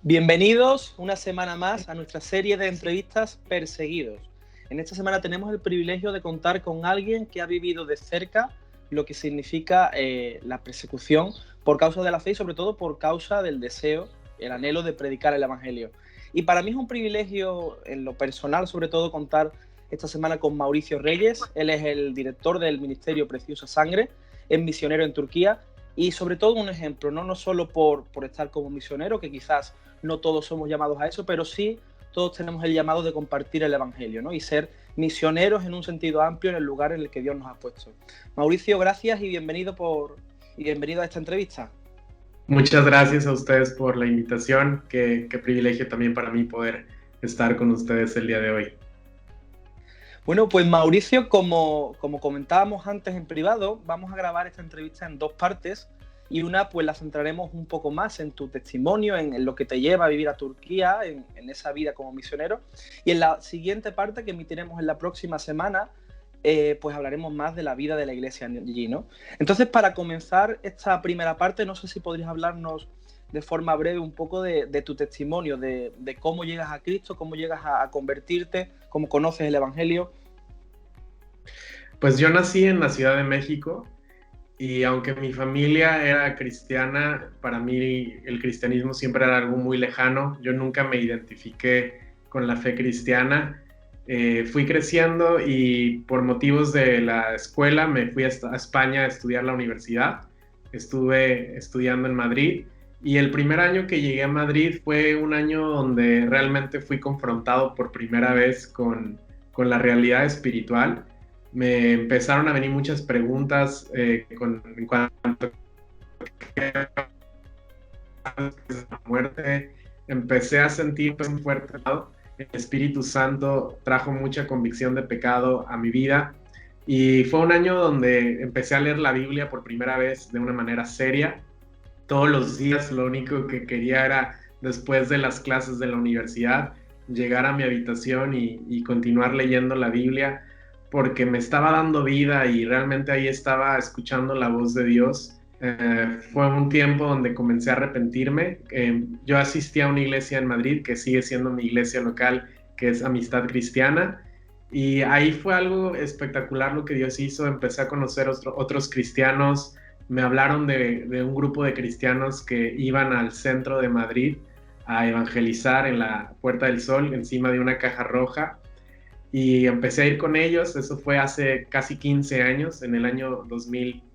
Bienvenidos una semana más a nuestra serie de entrevistas Perseguidos. En esta semana tenemos el privilegio de contar con alguien que ha vivido de cerca lo que significa la persecución por causa de la fe y sobre todo por causa del deseo, el anhelo de predicar el Evangelio. Y para mí es un privilegio en lo personal sobre todo contar esta semana con Mauricio Reyes. Él es el director del Ministerio Preciosa Sangre, es misionero en Turquía y sobre todo un ejemplo, no solo por estar como misionero, que quizás no todos somos llamados a eso, pero sí todos tenemos el llamado de compartir el Evangelio, ¿no? Y ser misioneros en un sentido amplio en el lugar en el que Dios nos ha puesto. Mauricio, gracias y bienvenido a esta entrevista. Muchas gracias a ustedes por la invitación. Qué privilegio también para mí poder estar con ustedes el día de hoy. Bueno, pues Mauricio, como comentábamos antes en privado, vamos a grabar esta entrevista en dos partes y una pues la centraremos un poco más en tu testimonio, en lo que te lleva a vivir a Turquía, en esa vida como misionero, y en la siguiente parte que emitiremos en la próxima semana, pues hablaremos más de la vida de la iglesia allí, ¿no? Entonces, para comenzar esta primera parte, no sé si podrías hablarnos de forma breve un poco de tu testimonio, de cómo llegas a Cristo, cómo llegas a convertirte, cómo conoces el Evangelio. Pues yo nací en la Ciudad de México y aunque mi familia era cristiana, para mí el cristianismo siempre era algo muy lejano. Yo nunca me identifiqué con la fe cristiana. Fui creciendo y por motivos de la escuela me fui a España a estudiar la universidad. Estuve estudiando en Madrid y el primer año que llegué a Madrid fue un año donde realmente fui confrontado por primera vez con la realidad espiritual. Me empezaron a venir muchas preguntas en cuanto a la muerte. Empecé a sentir un fuerte lado. El Espíritu Santo trajo mucha convicción de pecado a mi vida y fue un año donde empecé a leer la Biblia por primera vez de una manera seria. Todos los días lo único que quería era, después de las clases de la universidad, llegar a mi habitación y continuar leyendo la Biblia porque me estaba dando vida y realmente ahí estaba escuchando la voz de Dios. Fue un tiempo donde comencé a arrepentirme. Yo asistí a una iglesia en Madrid que sigue siendo mi iglesia local, que es Amistad Cristiana, y ahí fue algo espectacular lo que Dios hizo. Empecé a conocer otros cristianos. Me hablaron de un grupo de cristianos que iban al centro de Madrid a evangelizar en la Puerta del Sol, encima de una caja roja, y empecé a ir con ellos. Eso fue hace casi 15 años, en el año 2005,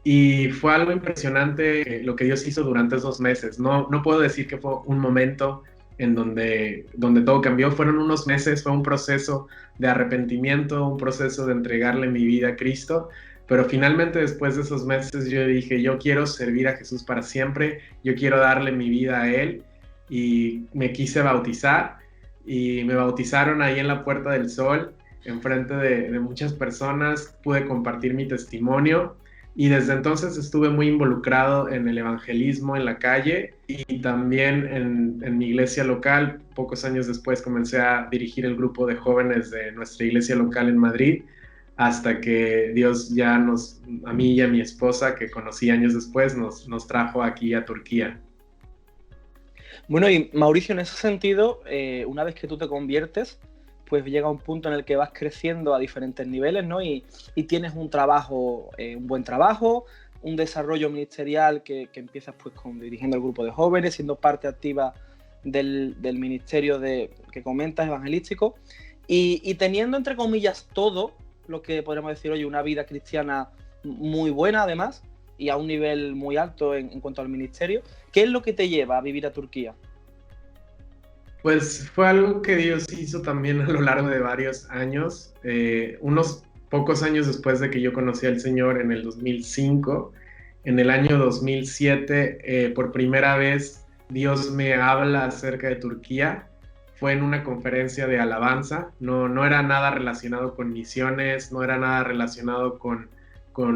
y fue algo impresionante lo que Dios hizo durante esos meses. No puedo decir que fue un momento en donde todo cambió. Fueron unos meses, fue un proceso de arrepentimiento, un proceso de entregarle mi vida a Cristo, pero finalmente después de esos meses yo dije, yo quiero servir a Jesús para siempre, yo quiero darle mi vida a Él, y me quise bautizar, y me bautizaron ahí en la Puerta del Sol, enfrente de muchas personas. Pude compartir mi testimonio y desde entonces estuve muy involucrado en el evangelismo en la calle y también en mi iglesia local. Pocos años después comencé a dirigir el grupo de jóvenes de nuestra iglesia local en Madrid, hasta que Dios ya a mí y a mi esposa, que conocí años después, nos trajo aquí a Turquía. Bueno, y Mauricio, en ese sentido, una vez que tú te conviertes, pues llega un punto en el que vas creciendo a diferentes niveles, ¿no? Y tienes un trabajo, un buen trabajo, un desarrollo ministerial que empiezas pues dirigiendo el grupo de jóvenes, siendo parte activa del ministerio que comentas, evangelístico, y teniendo, entre comillas, todo lo que podríamos decir, oye, una vida cristiana muy buena además, y a un nivel muy alto en cuanto al ministerio. ¿Qué es lo que te lleva a vivir a Turquía? Pues fue algo que Dios hizo también a lo largo de varios años. Unos pocos años después de que yo conocí al Señor en el 2005, en el año 2007, por primera vez Dios me habla acerca de Turquía. Fue en una conferencia de alabanza. No era nada relacionado con misiones, no era nada relacionado con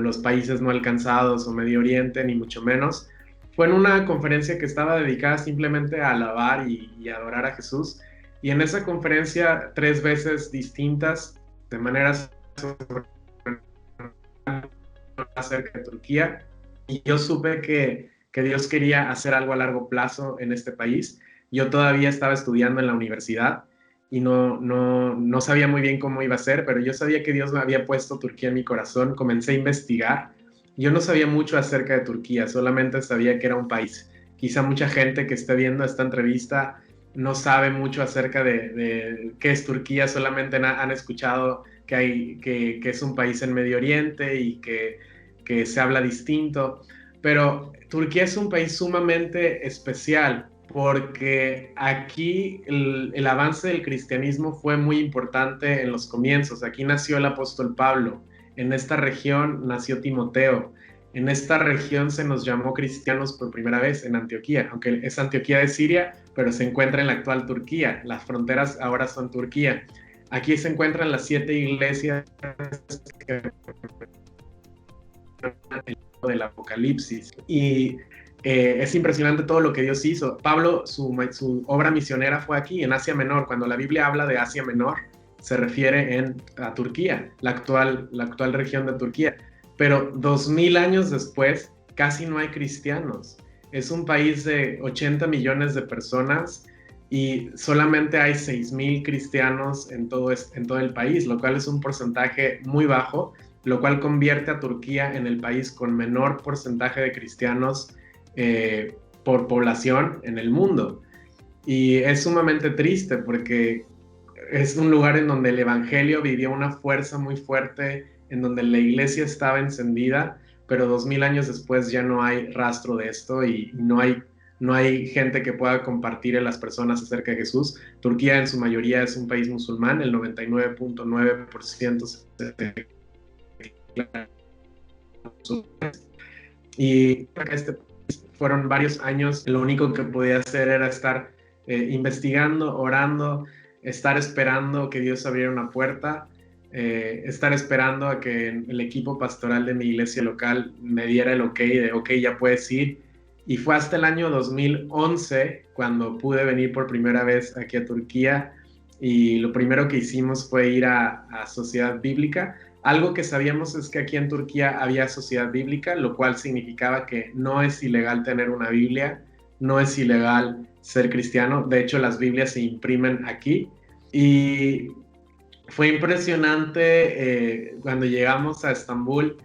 los países no alcanzados o Medio Oriente, ni mucho menos. Fue en una conferencia que estaba dedicada simplemente a alabar y adorar a Jesús. Y en esa conferencia, 3 veces distintas, de maneras acerca de Turquía, y yo supe que Dios quería hacer algo a largo plazo en este país. Yo todavía estaba estudiando en la universidad y no sabía muy bien cómo iba a ser, pero yo sabía que Dios me había puesto Turquía en mi corazón. Comencé a investigar. Yo no sabía mucho acerca de Turquía, solamente sabía que era un país. Quizá mucha gente que esté viendo esta entrevista no sabe mucho acerca de qué es Turquía, solamente han escuchado que es un país en Medio Oriente y que se habla distinto, pero Turquía es un país sumamente especial porque aquí el avance del cristianismo fue muy importante en los comienzos. Aquí nació el apóstol Pablo, en esta región nació Timoteo, en esta región se nos llamó cristianos por primera vez en Antioquía, aunque es Antioquía de Siria, pero se encuentra en la actual Turquía. Las fronteras ahora son Turquía. Aquí se encuentran las 7 iglesias que del Apocalipsis. Y es impresionante todo lo que Dios hizo. Pablo, su obra misionera fue aquí, en Asia Menor. Cuando la Biblia habla de Asia Menor, se refiere a Turquía, la actual región de Turquía. Pero 2000 años después, casi no hay cristianos. Es un país de 80 millones de personas y solamente hay 6,000 cristianos en todo el país, lo cual es un porcentaje muy bajo, lo cual convierte a Turquía en el país con menor porcentaje de cristianos por población en el mundo. Y es sumamente triste porque es un lugar en donde el evangelio vivió una fuerza muy fuerte, en donde la iglesia estaba encendida, pero 2000 años después ya no hay rastro de esto y no hay gente que pueda compartir a las personas acerca de Jesús. Turquía en su mayoría es un país musulmán, el 99.9% y fueron varios años, lo único que podía hacer era estar investigando, orando, estar esperando que Dios abriera una puerta, estar esperando a que el equipo pastoral de mi iglesia local me diera el ok, ya puedes ir. Y fue hasta el año 2011 cuando pude venir por primera vez aquí a Turquía y lo primero que hicimos fue ir a Sociedad Bíblica. Algo que sabíamos es que aquí en Turquía había Sociedad Bíblica, lo cual significaba que no es ilegal tener una Biblia, no es ilegal ser cristiano. De hecho, las Biblias se imprimen aquí. Y fue impresionante cuando llegamos a Estambul.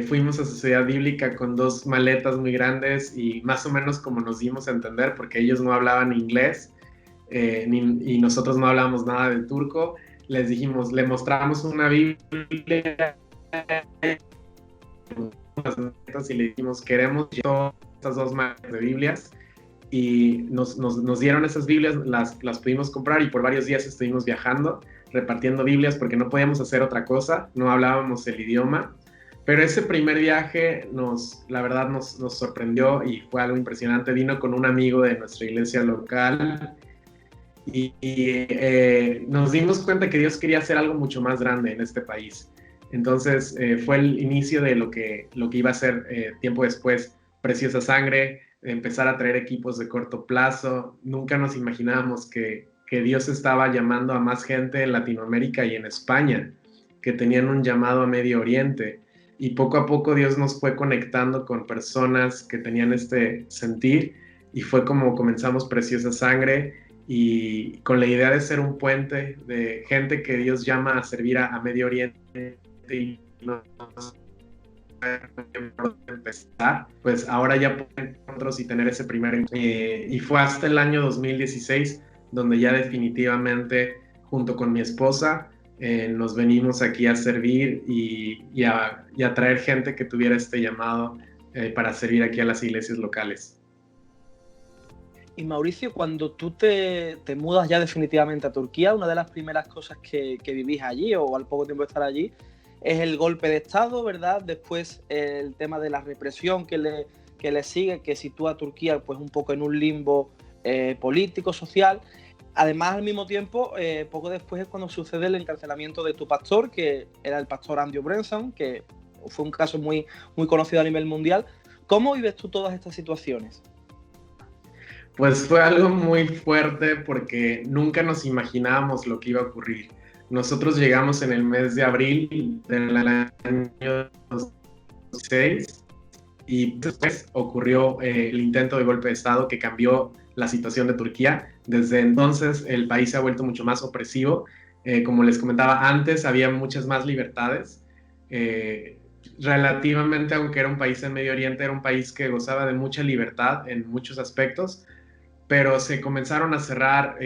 Fuimos a Sociedad Bíblica con 2 maletas muy grandes y más o menos como nos dimos a entender, porque ellos no hablaban inglés y nosotros no hablábamos nada de turco. Les dijimos, le mostramos una Biblia y le dijimos, queremos todas estas 2 maletas de Biblias, y nos dieron esas Biblias, las pudimos comprar y por varios días estuvimos viajando, repartiendo Biblias porque no podíamos hacer otra cosa, no hablábamos el idioma. Pero ese primer viaje la verdad nos sorprendió y fue algo impresionante. Vino con un amigo de nuestra iglesia local y nos dimos cuenta que Dios quería hacer algo mucho más grande en este país. Entonces fue el inicio de lo que iba a ser tiempo después Preciosa Sangre, empezar a traer equipos de corto plazo. Nunca nos imaginábamos que Dios estaba llamando a más gente en Latinoamérica y en España, que tenían un llamado a Medio Oriente. Y poco a poco Dios nos fue conectando con personas que tenían este sentir y fue como comenzamos Preciosa Sangre, y con la idea de ser un puente de gente que Dios llama a servir a Medio Oriente y no empezar, pues ahora ya pueden nosotros y tener ese primer y fue hasta el año 2016 donde ya definitivamente junto con mi esposa nos venimos aquí a servir y a traer gente que tuviera este llamado para servir aquí a las iglesias locales. Y Mauricio, cuando tú te mudas ya definitivamente a Turquía, una de las primeras cosas que vivís allí o al poco tiempo de estar allí es el golpe de Estado, ¿verdad? Después el tema de la represión que le sigue, que sitúa a Turquía pues un poco en un limbo político, social. Además, al mismo tiempo, poco después es cuando sucede el encarcelamiento de tu pastor, que era el pastor Andrew Branson, que fue un caso muy, muy conocido a nivel mundial. ¿Cómo vives tú todas estas situaciones? Pues fue algo muy fuerte porque nunca nos imaginábamos lo que iba a ocurrir. Nosotros llegamos en el mes de abril del año 2006 y después ocurrió el intento de golpe de Estado que cambió la situación de Turquía. Desde entonces el país se ha vuelto mucho más opresivo. Como les comentaba antes, había muchas más libertades. Relativamente, aunque era un país en Medio Oriente, era un país que gozaba de mucha libertad en muchos aspectos, pero se comenzaron a cerrar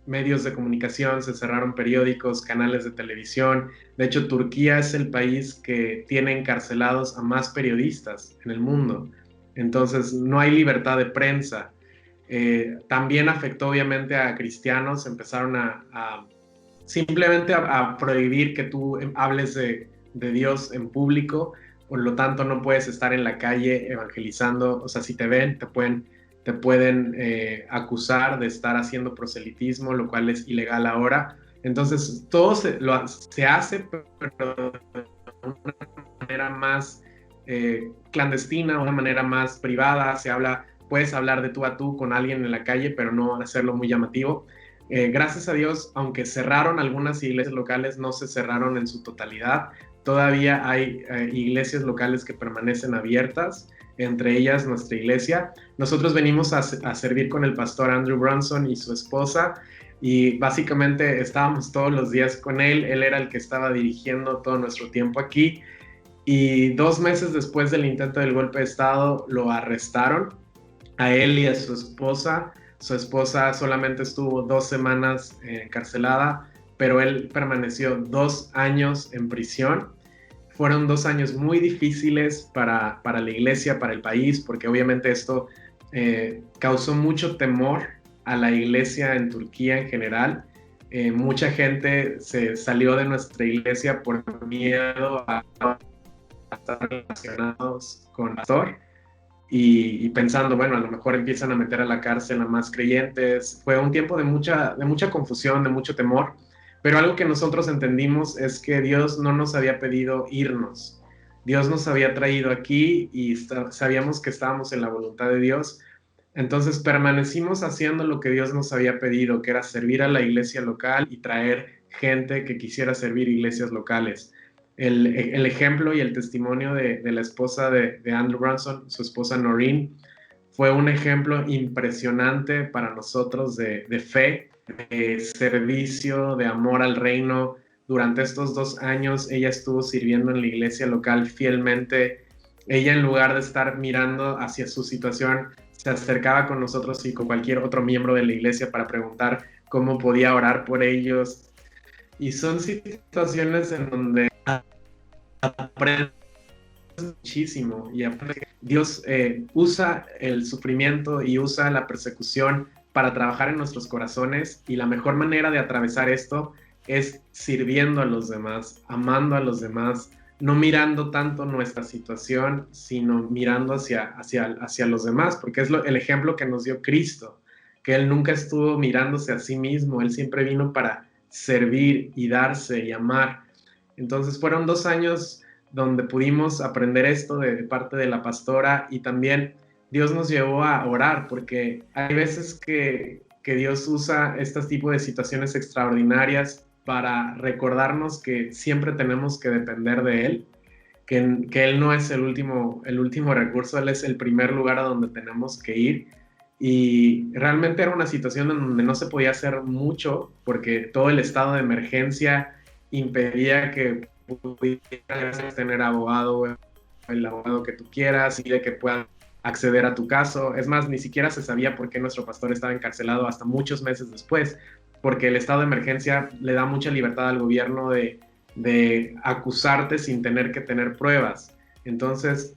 medios de comunicación, se cerraron periódicos, canales de televisión. De hecho, Turquía es el país que tiene encarcelados a más periodistas en el mundo. Entonces, no hay libertad de prensa. También afectó obviamente a cristianos, empezaron simplemente a prohibir que tú hables de Dios en público, por lo tanto no puedes estar en la calle evangelizando. O sea, si te ven, te pueden acusar de estar haciendo proselitismo, lo cual es ilegal ahora. Entonces, todo se hace, pero de una manera más clandestina, una manera más privada. Puedes hablar de tú a tú con alguien en la calle, pero no hacerlo muy llamativo. Gracias a Dios, aunque cerraron algunas iglesias locales, no se cerraron en su totalidad. Todavía hay iglesias locales que permanecen abiertas, entre ellas nuestra iglesia. Nosotros venimos a servir con el pastor Andrew Brunson y su esposa, y básicamente estábamos todos los días con él. Él era el que estaba dirigiendo todo nuestro tiempo aquí, y 2 meses después del intento del golpe de Estado lo arrestaron a él y a su esposa. Su esposa solamente estuvo 2 semanas encarcelada, pero él permaneció 2 años en prisión. Fueron 2 años muy difíciles para la iglesia, para el país, porque obviamente esto causó mucho temor a la iglesia en Turquía en general. Mucha gente se salió de nuestra iglesia por miedo a estar relacionados con el pastor, y pensando, bueno, a lo mejor empiezan a meter a la cárcel a más creyentes. Fue un tiempo de mucha confusión, de mucho temor, pero algo que nosotros entendimos es que Dios no nos había pedido irnos. Dios nos había traído aquí y sabíamos que estábamos en la voluntad de Dios. Entonces permanecimos haciendo lo que Dios nos había pedido, que era servir a la iglesia local y traer gente que quisiera servir iglesias locales. El ejemplo y el testimonio de la esposa de Andrew Brunson, su esposa Noreen, fue un ejemplo impresionante para nosotros de fe, de servicio, de amor al reino. Durante estos 2 años ella estuvo sirviendo en la iglesia local fielmente. Ella, en lugar de estar mirando hacia su situación, se acercaba con nosotros y con cualquier otro miembro de la iglesia para preguntar cómo podía orar por ellos. Y son situaciones en donde aprendes muchísimo, y Dios usa el sufrimiento y usa la persecución para trabajar en nuestros corazones, y la mejor manera de atravesar esto es sirviendo a los demás, amando a los demás, no mirando tanto nuestra situación, sino mirando hacia los demás, porque es el ejemplo que nos dio Cristo, que Él nunca estuvo mirándose a sí mismo. Él siempre vino para servir y darse y amar. Entonces fueron 2 años donde pudimos aprender esto de parte de la pastora, y también Dios nos llevó a orar, porque hay veces que Dios usa este tipo de situaciones extraordinarias para recordarnos que siempre tenemos que depender de Él, que Él no es el último recurso, Él es el primer lugar a donde tenemos que ir. Y realmente era una situación en donde no se podía hacer mucho, porque todo el estado de emergencia impedía que pudieras tener abogado, el abogado que tú quieras, y de que puedan acceder a tu caso. Es más, ni siquiera se sabía por qué nuestro pastor estaba encarcelado hasta muchos meses después, porque el estado de emergencia le da mucha libertad al gobierno de acusarte sin tener que tener pruebas. Entonces,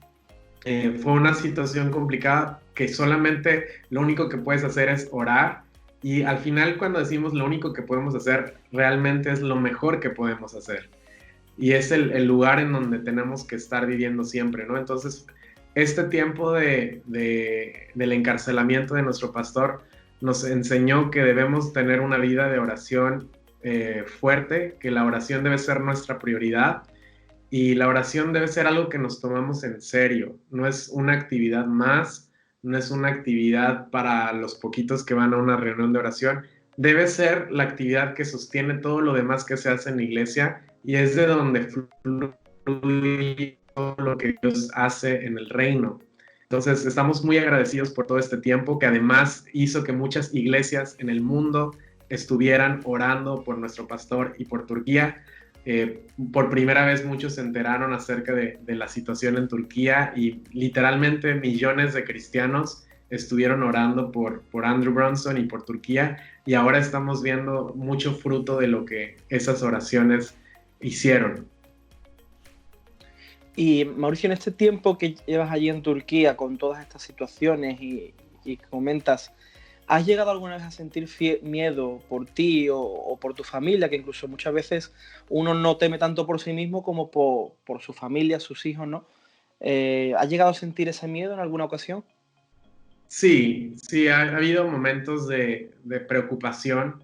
fue una situación complicada, que solamente lo único que puedes hacer es orar, y al final, cuando decimos lo único que podemos hacer, realmente es lo mejor que podemos hacer, y es el lugar en donde tenemos que estar viviendo siempre, ¿no? Entonces, este tiempo del encarcelamiento de nuestro pastor nos enseñó que debemos tener una vida de oración fuerte, que la oración debe ser nuestra prioridad, y la oración debe ser algo que nos tomamos en serio. No es una actividad más, no es una actividad para los poquitos que van a una reunión de oración. Debe ser la actividad que sostiene todo lo demás que se hace en la iglesia, y es de donde fluye lo que Dios hace en el reino. Entonces, estamos muy agradecidos por todo este tiempo, que además hizo que muchas iglesias en el mundo estuvieran orando por nuestro pastor y por Turquía. Por primera vez muchos se enteraron acerca de la situación en Turquía y literalmente millones de cristianos estuvieron orando por Andrew Brunson y por Turquía, y ahora estamos viendo mucho fruto de lo que esas oraciones hicieron. Y Mauricio, en este tiempo que llevas allí en Turquía con todas estas situaciones y comentas, ¿has llegado alguna vez a sentir miedo por ti o por tu familia? Que incluso muchas veces uno no teme tanto por sí mismo como por su familia, sus hijos, ¿no? ¿Has llegado a sentir ese miedo en alguna ocasión? Sí, ha habido momentos de preocupación,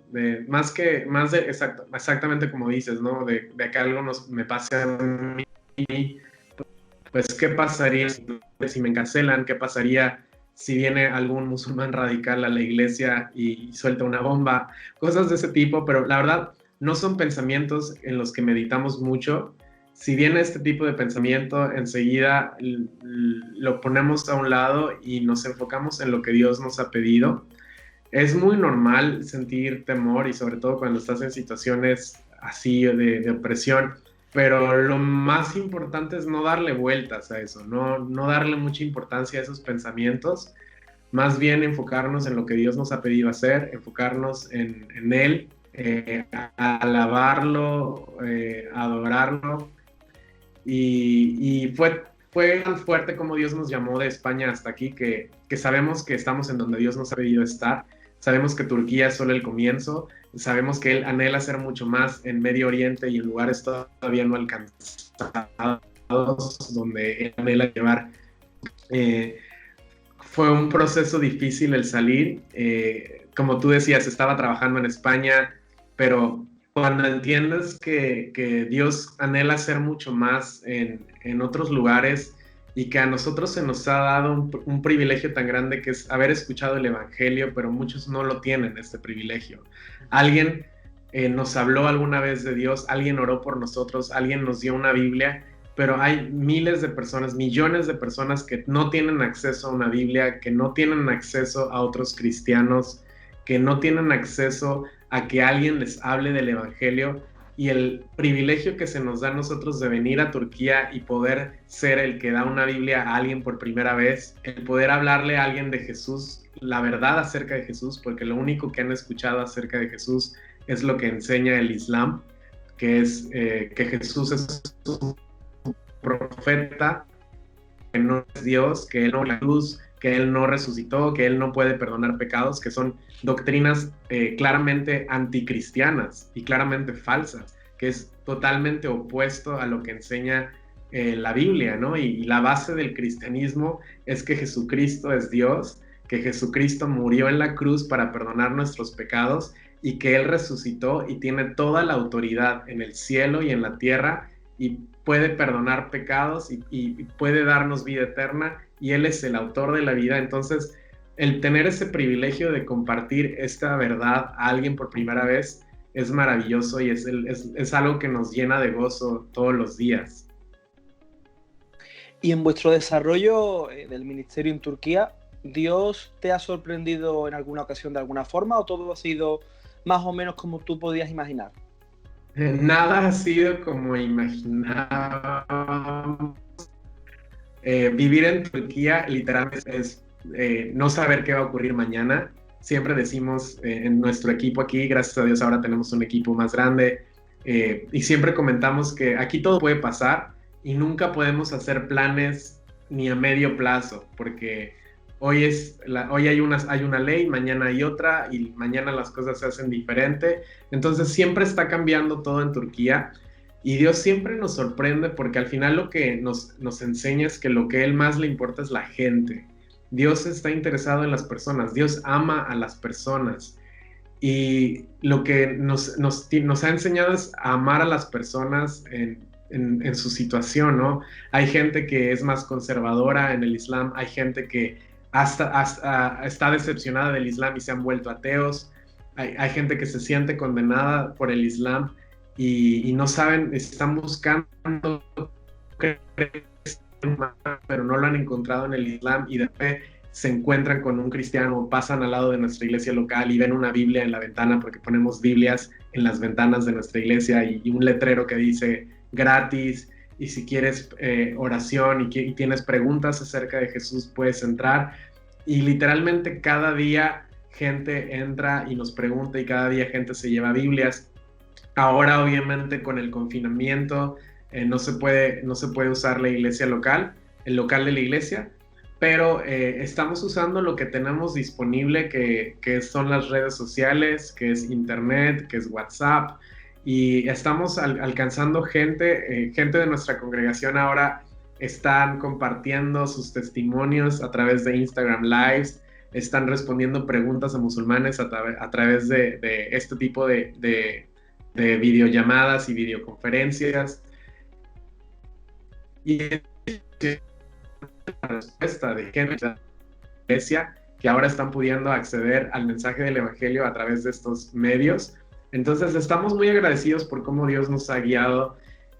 exactamente como dices, ¿no? De que algo me pase a mí, pues ¿qué pasaría si me encarcelan? ¿Qué pasaría si viene algún musulmán radical a la iglesia y suelta una bomba? Cosas de ese tipo, pero la verdad no son pensamientos en los que meditamos mucho. Si viene este tipo de pensamiento, enseguida lo ponemos a un lado y nos enfocamos en lo que Dios nos ha pedido. Es muy normal sentir temor y sobre todo cuando estás en situaciones así de opresión, pero lo más importante es no darle vueltas a eso, no darle mucha importancia a esos pensamientos, más bien enfocarnos en lo que Dios nos ha pedido hacer, enfocarnos en Él, alabarlo, adorarlo. Y fue tan fuerte como Dios nos llamó de España hasta aquí que sabemos que estamos en donde Dios nos ha pedido estar. Sabemos que Turquía es solo el comienzo. Sabemos que Él anhela hacer mucho más en Medio Oriente y en lugares todavía no alcanzados, donde Él anhela llevar. Fue un proceso difícil el salir. Como tú decías, estaba trabajando en España, pero cuando entiendes que Dios anhela hacer mucho más en otros lugares y que a nosotros se nos ha dado un privilegio tan grande que es haber escuchado el Evangelio, pero muchos no lo tienen, este privilegio. Alguien nos habló alguna vez de Dios, alguien oró por nosotros, alguien nos dio una Biblia, pero hay miles de personas, millones de personas que no tienen acceso a una Biblia, que no tienen acceso a otros cristianos, que no tienen acceso a que alguien les hable del Evangelio, y el privilegio que se nos da a nosotros de venir a Turquía y poder ser el que da una Biblia a alguien por primera vez, el poder hablarle a alguien de Jesús, la verdad acerca de Jesús, porque lo único que han escuchado acerca de Jesús es lo que enseña el Islam, que es que Jesús es un profeta, que no es Dios, que Él no es la cruz, que Él no resucitó, que Él no puede perdonar pecados, que son doctrinas claramente anticristianas y claramente falsas, que es totalmente opuesto a lo que enseña la Biblia, ¿no? Y la base del cristianismo es que Jesucristo es Dios, que Jesucristo murió en la cruz para perdonar nuestros pecados y que Él resucitó y tiene toda la autoridad en el cielo y en la tierra y puede perdonar pecados y puede darnos vida eterna, y Él es el autor de la vida. Entonces, el tener ese privilegio de compartir esta verdad a alguien por primera vez es maravilloso y es algo que nos llena de gozo todos los días. Y en vuestro desarrollo del ministerio en Turquía, ¿Dios te ha sorprendido en alguna ocasión de alguna forma o todo ha sido más o menos como tú podías imaginar? Nada ha sido como imaginábamos. Vivir en Turquía literalmente es no saber qué va a ocurrir mañana. Siempre decimos en nuestro equipo aquí, gracias a Dios ahora tenemos un equipo más grande, y siempre comentamos que aquí todo puede pasar y nunca podemos hacer planes ni a medio plazo, porque hoy hay una ley, mañana hay otra y mañana las cosas se hacen diferente. Entonces siempre está cambiando todo en Turquía. Y Dios siempre nos sorprende porque al final lo que nos enseña es que lo que a Él más le importa es la gente. Dios está interesado en las personas, Dios ama a las personas. Y lo que nos ha enseñado es a amar a las personas en su situación, ¿no? Hay gente que es más conservadora en el Islam, hay gente que hasta está decepcionada del Islam y se han vuelto ateos, hay gente que se siente condenada por el Islam y no saben, están buscando crecer pero no lo han encontrado en el Islam y después se encuentran con un cristiano, pasan al lado de nuestra iglesia local y ven una Biblia en la ventana, porque ponemos Biblias en las ventanas de nuestra iglesia y un letrero que dice gratis, y si quieres oración y tienes preguntas acerca de Jesús, puedes entrar. Y literalmente cada día gente entra y nos pregunta y cada día gente se lleva Biblias. Ahora obviamente con el confinamiento no se puede usar la iglesia local, el local de la iglesia, pero estamos usando lo que tenemos disponible, que son las redes sociales, que es internet, que es WhatsApp, y estamos alcanzando gente de nuestra congregación ahora están compartiendo sus testimonios a través de Instagram Lives, están respondiendo preguntas a musulmanes a través de este tipo de videollamadas y videoconferencias. Y la respuesta de gente de la iglesia que ahora están pudiendo acceder al mensaje del evangelio a través de estos medios. Entonces estamos muy agradecidos por cómo Dios nos ha guiado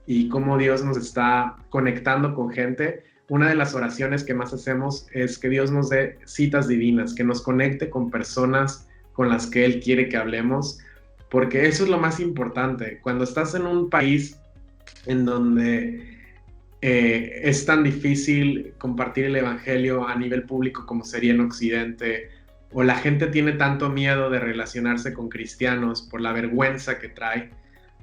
y cómo Dios nos está conectando con gente. Una de las oraciones que más hacemos es que Dios nos dé citas divinas, que nos conecte con personas con las que Él quiere que hablemos, porque eso es lo más importante. Cuando estás en un país en donde es tan difícil compartir el evangelio a nivel público como sería en Occidente, o la gente tiene tanto miedo de relacionarse con cristianos por la vergüenza que trae,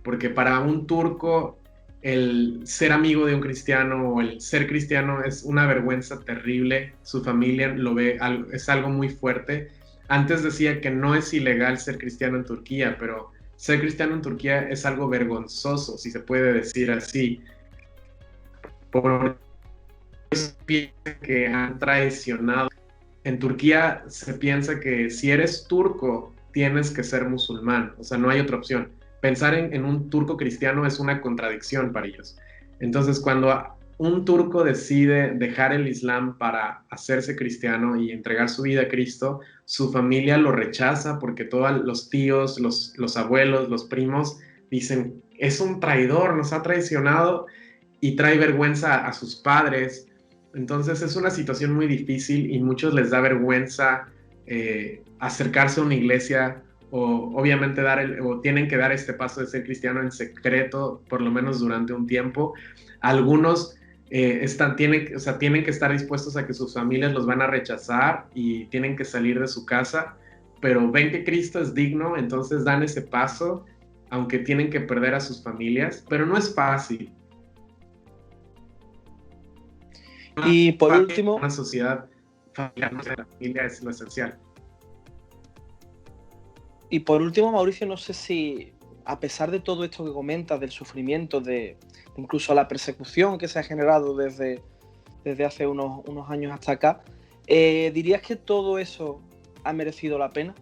porque para un turco el ser amigo de un cristiano o el ser cristiano es una vergüenza terrible, su familia lo ve, es algo muy fuerte. Antes decía que no es ilegal ser cristiano en Turquía, pero ser cristiano en Turquía es algo vergonzoso, si se puede decir así, por eso que han traicionado. En Turquía se piensa que si eres turco tienes que ser musulmán, o sea, no hay otra opción. Pensar en un turco cristiano es una contradicción para ellos. Entonces, cuando un turco decide dejar el Islam para hacerse cristiano y entregar su vida a Cristo, su familia lo rechaza porque todos los tíos, los abuelos, los primos dicen, es un traidor, nos ha traicionado, y trae vergüenza a sus padres. Entonces es una situación muy difícil y muchos les da vergüenza acercarse a una iglesia o obviamente o tienen que dar este paso de ser cristiano en secreto, por lo menos durante un tiempo. Algunos tienen que estar dispuestos a que sus familias los van a rechazar y tienen que salir de su casa, pero ven que Cristo es digno, entonces dan ese paso, aunque tienen que perder a sus familias, pero no es fácil. Y por último, una sociedad familiar, la familia es lo esencial. Y por último, Mauricio, no sé si, a pesar de todo esto que comentas, del sufrimiento, de incluso la persecución que se ha generado desde hace unos años hasta acá, ¿dirías que todo eso ha merecido la pena?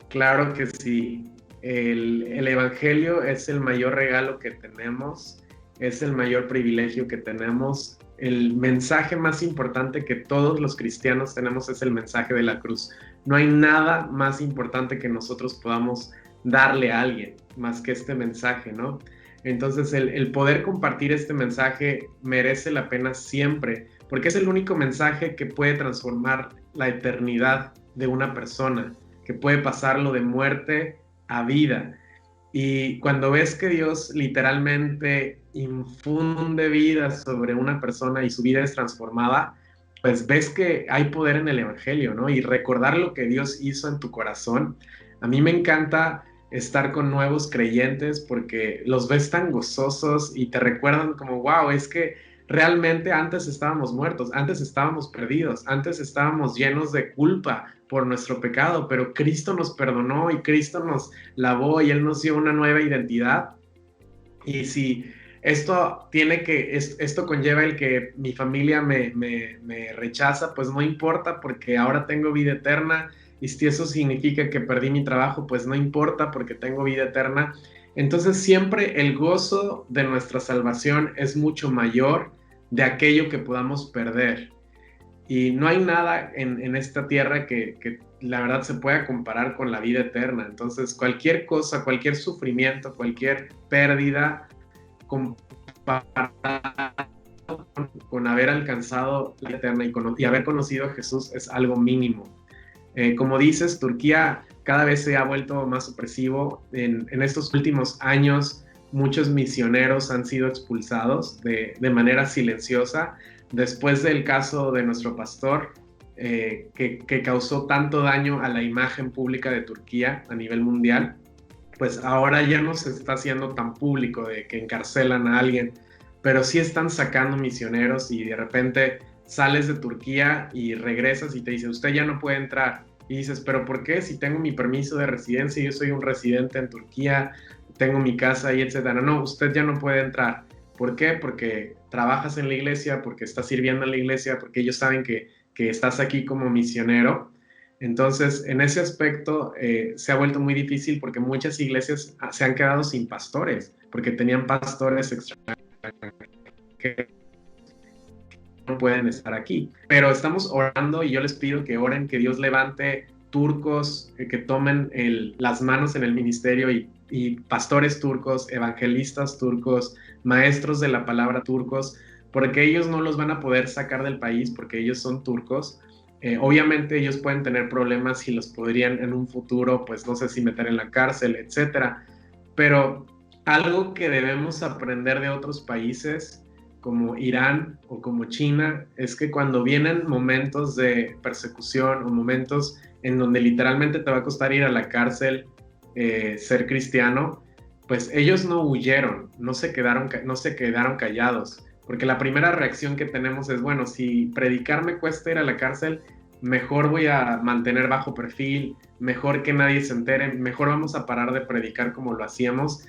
Claro que sí. El evangelio es el mayor regalo que tenemos, es el mayor privilegio que tenemos. El mensaje más importante que todos los cristianos tenemos es el mensaje de la cruz. No hay nada más importante que nosotros podamos darle a alguien más que este mensaje, ¿no? Entonces el poder compartir este mensaje merece la pena siempre, porque es el único mensaje que puede transformar la eternidad de una persona, que puede pasarlo de muerte a vida. Y cuando ves que Dios literalmente infunde vida sobre una persona y su vida es transformada, pues ves que hay poder en el evangelio, ¿no? Y recordar lo que Dios hizo en tu corazón. A mí me encanta estar con nuevos creyentes porque los ves tan gozosos y te recuerdan como, wow, es que realmente antes estábamos muertos, antes estábamos perdidos, antes estábamos llenos de culpa por nuestro pecado, pero Cristo nos perdonó y Cristo nos lavó y Él nos dio una nueva identidad. Y si esto conlleva el que mi familia me rechaza, pues no importa porque ahora tengo vida eterna, y si eso significa que perdí mi trabajo, pues no importa porque tengo vida eterna. Entonces siempre el gozo de nuestra salvación es mucho mayor de aquello que podamos perder. Y no hay nada en esta tierra que la verdad se pueda comparar con la vida eterna. Entonces cualquier cosa, cualquier sufrimiento, cualquier pérdida comparado con con haber alcanzado la eterna y haber conocido a Jesús es algo mínimo. Como dices, Turquía cada vez se ha vuelto más opresivo. En estos últimos años, muchos misioneros han sido expulsados de manera silenciosa. Después del caso de nuestro pastor, que causó tanto daño a la imagen pública de Turquía a nivel mundial, pues ahora ya no se está haciendo tan público de que encarcelan a alguien, pero sí están sacando misioneros y de repente sales de Turquía y regresas y te dice, usted ya no puede entrar. Y dices, ¿pero por qué? Si tengo mi permiso de residencia, yo soy un residente en Turquía, tengo mi casa ahí, etcétera. No, usted ya no puede entrar. ¿Por qué? Porque trabajas en la iglesia, porque estás sirviendo en la iglesia, porque ellos saben que estás aquí como misionero. Entonces, en ese aspecto se ha vuelto muy difícil porque muchas iglesias se han quedado sin pastores, porque tenían pastores extranjeros que no pueden estar aquí. Pero estamos orando y yo les pido que oren, que Dios levante turcos, que tomen las manos en el ministerio y pastores turcos, evangelistas turcos, maestros de la palabra turcos, porque ellos no los van a poder sacar del país porque ellos son turcos. Obviamente ellos pueden tener problemas y los podrían en un futuro, pues no sé si meter en la cárcel, etcétera. Pero algo que debemos aprender de otros países como Irán o como China es que cuando vienen momentos de persecución o momentos en donde literalmente te va a costar ir a la cárcel, ser cristiano, pues ellos no huyeron, no se quedaron callados. Porque la primera reacción que tenemos es, bueno, si predicar me cuesta ir a la cárcel, mejor voy a mantener bajo perfil, mejor que nadie se entere, mejor vamos a parar de predicar como lo hacíamos.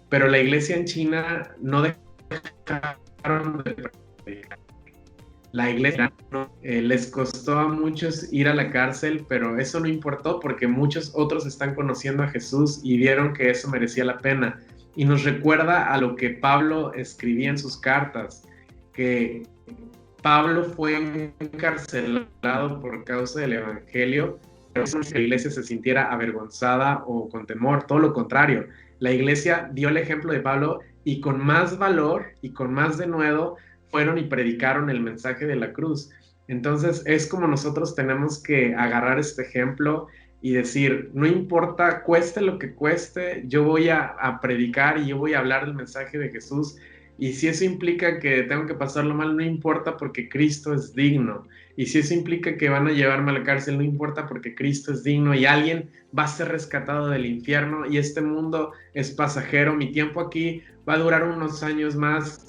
Pero la iglesia en China no dejaron de predicar. La iglesia les costó a muchos ir a la cárcel, pero eso no importó porque muchos otros están conociendo a Jesús y vieron que eso merecía la pena. Y nos recuerda a lo que Pablo escribía en sus cartas, que Pablo fue encarcelado por causa del evangelio, pero no es que la iglesia se sintiera avergonzada o con temor, todo lo contrario. La iglesia dio el ejemplo de Pablo y con más valor y con más denuedo fueron y predicaron el mensaje de la cruz. Entonces es como nosotros tenemos que agarrar este ejemplo y decir, no importa, cueste lo que cueste, yo voy a predicar y yo voy a hablar del mensaje de Jesús. Y si eso implica que tengo que pasarlo mal, no importa porque Cristo es digno. Y si eso implica que van a llevarme a la cárcel, no importa porque Cristo es digno y alguien va a ser rescatado del infierno y este mundo es pasajero. Mi tiempo aquí va a durar unos años más,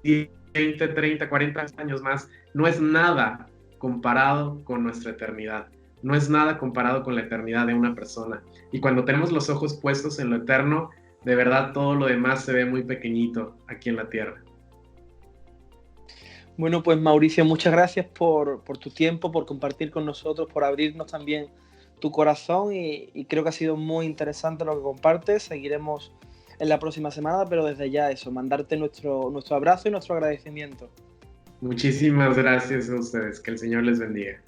20, 30, 40 años más. No es nada comparado con nuestra eternidad. No es nada comparado con la eternidad de una persona. Y cuando tenemos los ojos puestos en lo eterno, de verdad todo lo demás se ve muy pequeñito aquí en la tierra. Bueno, pues Mauricio, muchas gracias por tu tiempo, por compartir con nosotros, por abrirnos también tu corazón y creo que ha sido muy interesante lo que compartes. Seguiremos en la próxima semana, pero desde ya eso, mandarte nuestro abrazo y nuestro agradecimiento. Muchísimas gracias a ustedes, que el Señor les bendiga.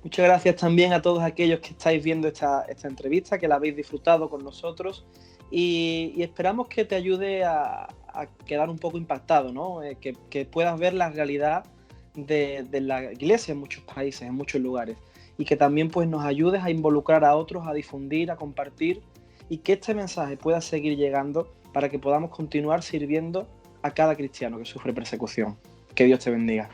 Muchas gracias también a todos aquellos que estáis viendo esta entrevista, que la habéis disfrutado con nosotros y esperamos que te ayude a quedar un poco impactado, ¿no? Que puedas ver la realidad de la iglesia en muchos países, en muchos lugares y que también pues, nos ayudes a involucrar a otros, a difundir, a compartir y que este mensaje pueda seguir llegando para que podamos continuar sirviendo a cada cristiano que sufre persecución. Que Dios te bendiga.